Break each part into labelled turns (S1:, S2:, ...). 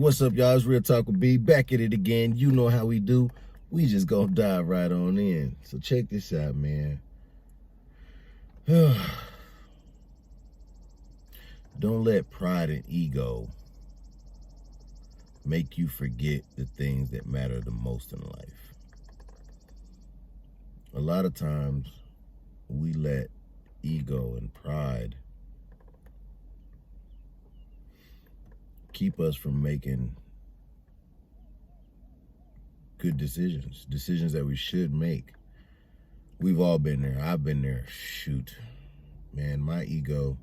S1: what's up, y'all? It's Real Talk with B. Back at it again. You know how we do. We just gonna dive right on in. So check this out, man. Don't let pride and ego make you forget the things that matter the most in life. A lot of times we let ego and pride keep us from making good decisions that we should make. We've all been there. I've been there. Shoot, man, my ego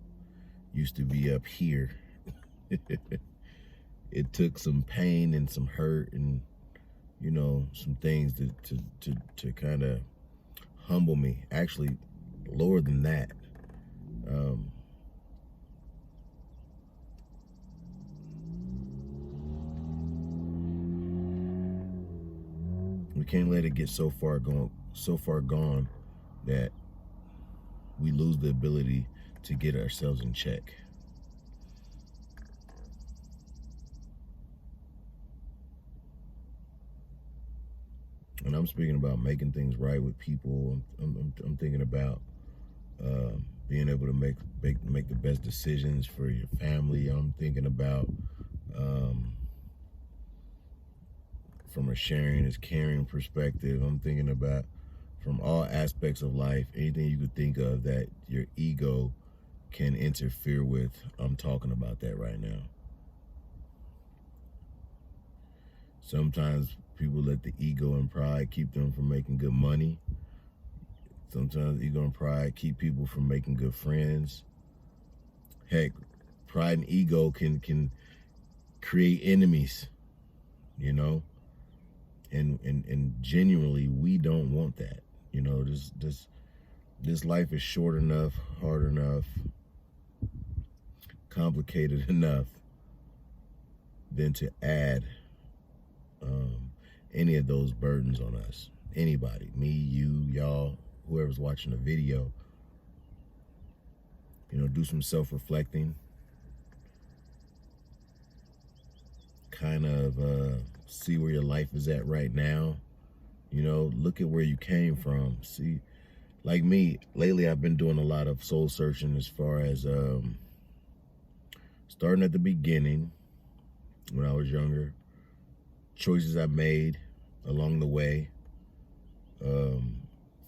S1: used to be up here. It took some pain and some hurt and, you know, some things to kind of humble me. Actually, lower than that. We can't let it get so far gone that we lose the ability to get ourselves in check. And I'm speaking about making things right with people. I'm thinking about being able to make the best decisions for your family. I'm thinking about from a sharing is caring perspective. I'm thinking about from all aspects of life, anything you could think of that your ego can interfere with. I'm talking about that right now. Sometimes people let the ego and pride keep them from making good money. Sometimes ego and pride keep people from making good friends. Heck, pride and ego can create enemies, you know? And genuinely, we don't want that. You know, this life is short enough, hard enough, complicated enough than to add any of those burdens on us. Anybody, me, you, y'all, whoever's watching the video, you know, do some self-reflecting. Kind of see where your life is at right now. You know, look at where you came from. See, like me, lately I've been doing a lot of soul searching as far as starting at the beginning when I was younger, choices I made along the way,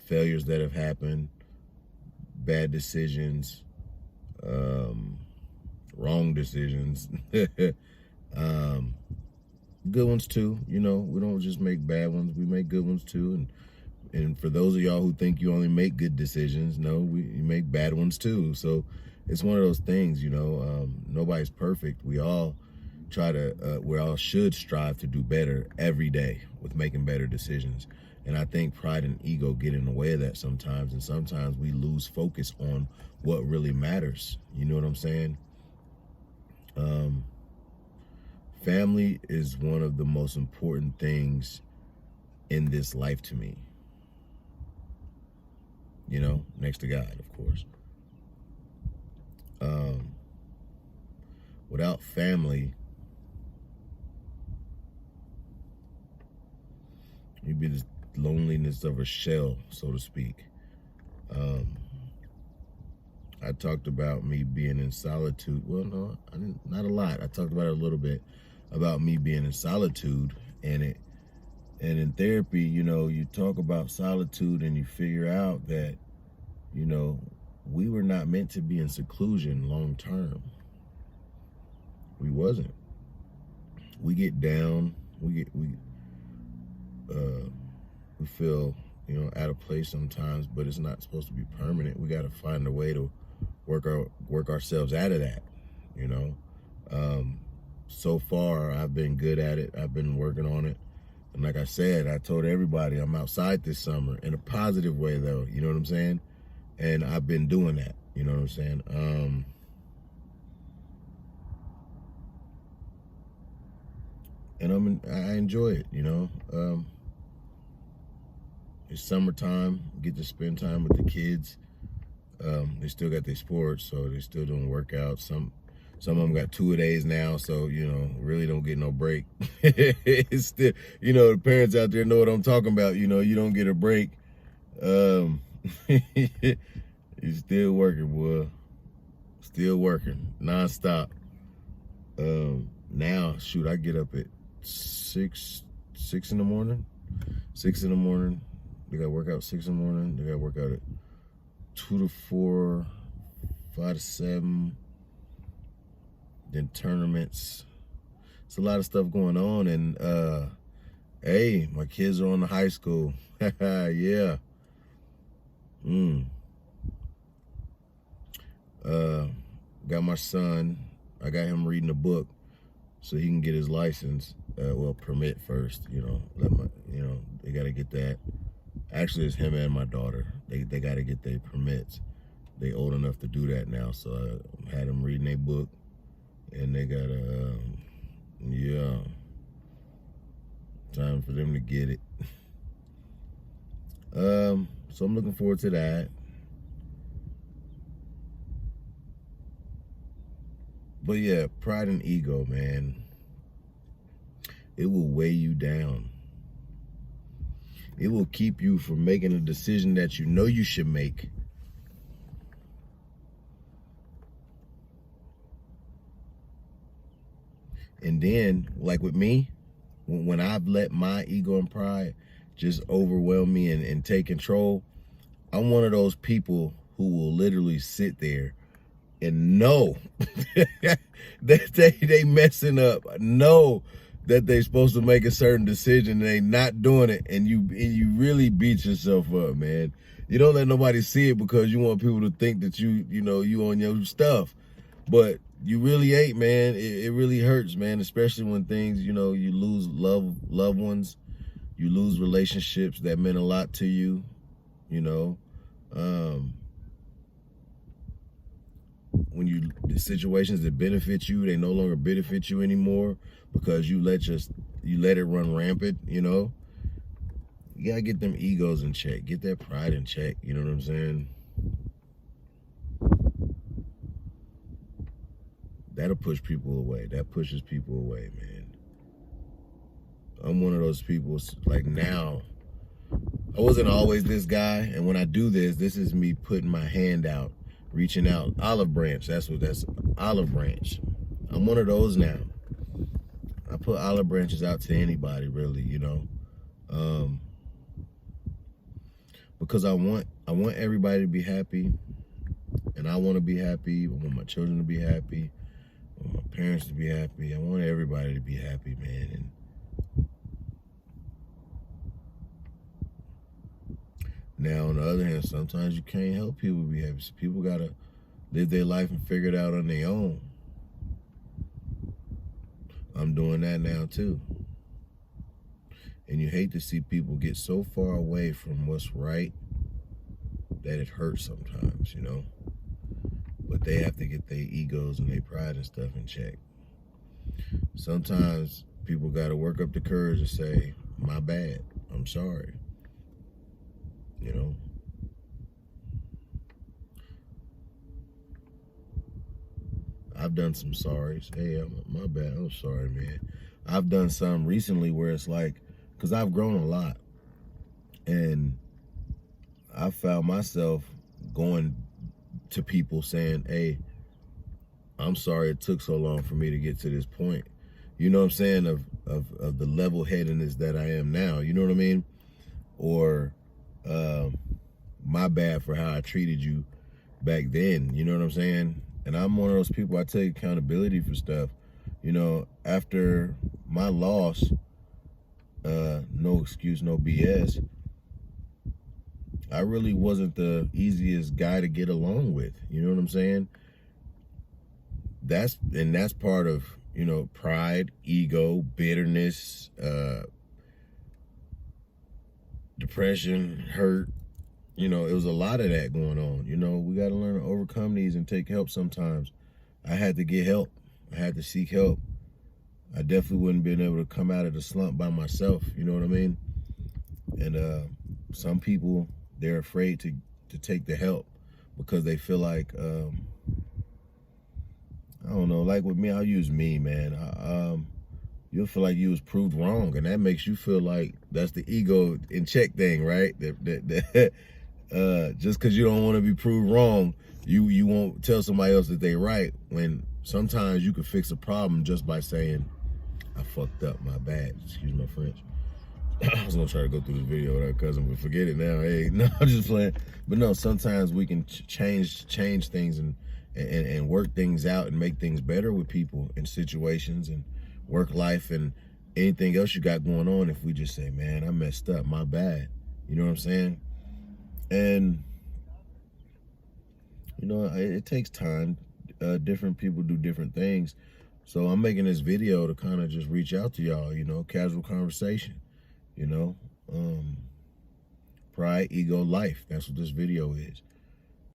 S1: failures that have happened, bad decisions, wrong decisions, good ones too. You know, we don't just make bad ones, we make good ones too. And for those of y'all who think you only make good decisions, no, you make bad ones too. So it's one of those things, you know, nobody's perfect. We all we all should strive to do better every day with making better decisions. And I think pride and ego get in the way of that sometimes. And sometimes we lose focus on what really matters. You know what I'm saying? Family is one of the most important things in this life to me. You know, next to God, of course. Without family, you'd be the loneliness of a shell, so to speak. I talked about me being in solitude. Well, no, I didn't, not a lot. I talked about it a little bit about me being in solitude, and in therapy, you know, you talk about solitude and you figure out that, you know, we were not meant to be in seclusion long term. We wasn't. We get down. We feel, you know, out of place sometimes, but it's not supposed to be permanent. We got to find a way to work ourselves out of that, you know. So far, I've been good at it. I've been working on it. And like I said, I told everybody I'm outside this summer in a positive way, though. You know what I'm saying? And I've been doing that. You know what I'm saying? And I enjoy it, you know. It's summertime. Get to spend time with the kids. They still got their sports, so they're still doing workouts. Some of them got 2-a-days now, so really don't get no break. It's still, the parents out there know what I'm talking about. You don't get a break. He's still working, boy. Still working, nonstop. Now, shoot, I get up at 6 in the morning. 6 in the morning. They got to work out 6 in the morning. They got to work out at 2 to 4, 5 to 7. Then tournaments. It's a lot of stuff going on. And, hey, my kids are on to high school. Yeah. Got my son. I got him reading a book so he can get his license. Permit first. They got to get that. Actually, it's him and my daughter. They got to get their permits. They old enough to do that now. So I had them reading a book, and they got time for them to get it. So I'm looking forward to that. But yeah, pride and ego, man. It will weigh you down. It will keep you from making a decision that you know you should make. And then, like with me, when I've let my ego and pride just overwhelm me and take control, I'm one of those people who will literally sit there and know that they messing up, know that they supposed to make a certain decision and they not doing it, and you really beat yourself up, man. You don't let nobody see it because you want people to think that you on your stuff, but you really ain't, man. It really hurts, man, especially when things, you lose loved ones, you lose relationships that meant a lot to you, when the situations that benefit you, they no longer benefit you anymore because you let it run rampant. You gotta get them egos in check, get that pride in check. You know what I'm saying? That'll push people away. That pushes people away, man. I'm one of those people. Like, now, I wasn't always this guy, and when I do this is me putting my hand out, reaching out. Olive branch, that's olive branch. I'm one of those now. I put olive branches out to anybody, really, because I want everybody to be happy, and I want to be happy. I want my children to be happy. I want my parents to be happy. I want everybody to be happy, man. And now, on the other hand, sometimes you can't help people be happy. So people got to live their life and figure it out on their own. I'm doing that now, too. And you hate to see people get so far away from what's right that it hurts sometimes, But they have to get their egos and their pride and stuff in check. Sometimes people got to work up the courage to say, my bad, I'm sorry. I've done some sorries. Hey, my bad, I'm sorry, man. I've done some recently where it's like, because I've grown a lot, and I found myself going to people saying, hey, I'm sorry it took so long for me to get to this point. You know what I'm saying? Of the level-headedness that I am now. You know what I mean? Or my bad for how I treated you back then. You know what I'm saying? And I'm one of those people, I take accountability for stuff. After my loss, no excuse, no BS, I really wasn't the easiest guy to get along with. You know what I'm saying? That's part of, pride, ego, bitterness, depression, hurt. It was a lot of that going on. We got to learn to overcome these and take help sometimes. I had to get help. I had to seek help. I definitely wouldn't have been able to come out of the slump by myself. You know what I mean? And some people, they're afraid to take the help because they feel like, I don't know, like with me, I'll use me, man. You'll feel like you was proved wrong, and that makes you feel like that's the ego in check thing, right? Just because you don't want to be proved wrong, you won't tell somebody else that they right, when sometimes you can fix a problem just by saying, I fucked up, my bad. Excuse my French. I was gonna try to go through this video with our cousin, but forget it now. Hey, no, I'm just playing. But no, sometimes we can change things and work things out and make things better with people and situations and work life and anything else you got going on. If we just say, man, I messed up, my bad. You know what I'm saying? And you know, it takes time. Different people do different things. So I'm making this video to kind of just reach out to y'all, you know, casual conversation, you know, pride, ego, life. That's what this video is.